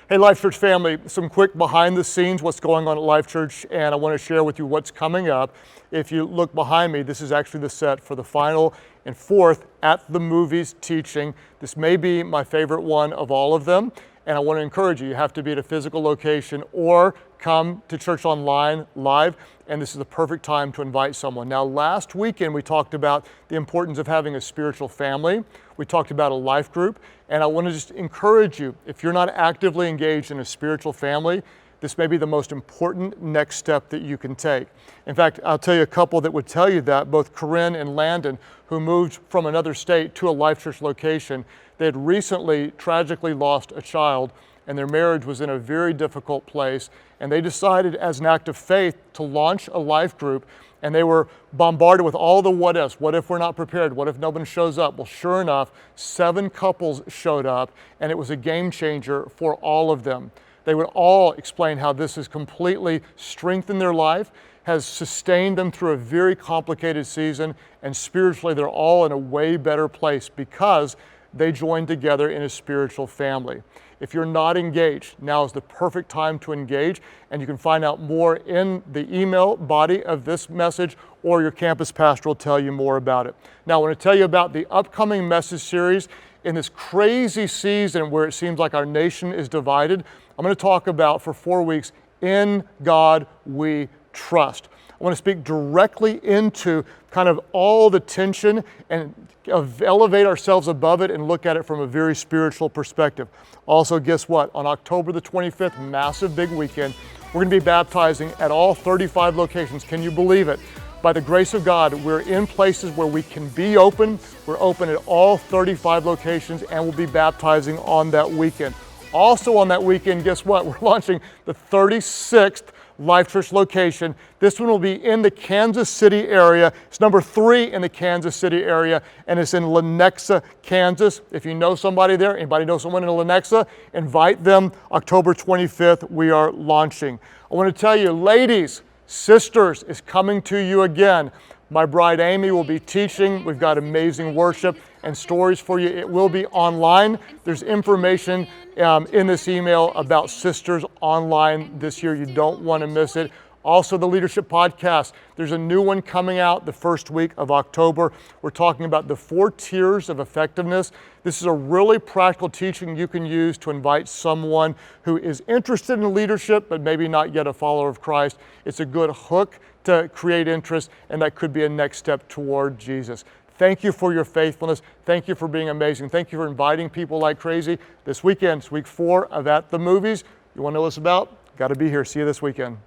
Hey, Life.Church family, some quick behind the scenes, what's going on at Life.Church, and I want to share with you what's coming up. If you look behind me, this is actually the set for the final and fourth At the Movies teaching. This may be my favorite one of all of them, and I want to encourage you, you have to be at a physical location or come to church online live, and this is the perfect time to invite someone. Now, last weekend we talked about the importance of having a spiritual family. We talked about a life group, and I want to just encourage you, if you're not actively engaged in a spiritual family, this may be the most important next step that you can take. In fact, I'll tell you a couple that would tell you that, both Corinne and Landon, who moved from another state to a Life.Church location. They had recently tragically lost a child, and their marriage was in a very difficult place, and they decided as an act of faith to launch a life group, and they were bombarded with all the what ifs. What if we're not prepared? What if no one shows up? Well, sure enough, 7 couples showed up, and it was a game changer for all of them. They would all explain how this has completely strengthened their life, has sustained them through a very complicated season, and spiritually they're all in a way better place because they joined together in a spiritual family. If you're not engaged, now is the perfect time to engage, and you can find out more in the email body of this message, or your campus pastor will tell you more about it. Now, I want to tell you about the upcoming message series. In this crazy season where it seems like our nation is divided, I'm going to talk about for 4 weeks, In God We Trust. I want to speak directly into kind of all the tension and elevate ourselves above it and look at it from a very spiritual perspective. Also, guess what? On October the 25th, massive big weekend, we're going to be baptizing at all 35 locations. Can you believe it? By the grace of God, we're in places where we can be open. We're open at all 35 locations, and we'll be baptizing on that weekend. Also on that weekend, guess what? We're launching the 36th Life.Church location. This one will be in the Kansas City area. It's number 3 in the Kansas City area, and it's in Lenexa, Kansas. If you know somebody there, anybody know someone in Lenexa, invite them. October 25th, we are launching. I want to tell you, ladies, Sisters is coming to you again. My bride Amy will be teaching. We've got amazing worship and stories for you. It will be online. There's information in this email about Sisters online this year. You don't want to miss it. Also, the Leadership Podcast. There's a new one coming out the first week of October. We're talking about the 4 tiers of effectiveness. This is a really practical teaching you can use to invite someone who is interested in leadership, but maybe not yet a follower of Christ. It's a good hook to create interest, and that could be a next step toward Jesus. Thank you for your faithfulness. Thank you for being amazing. Thank you for inviting people like crazy. This weekend, it's week 4 of At the Movies. You want to know what it's about? Got to be here. See you this weekend.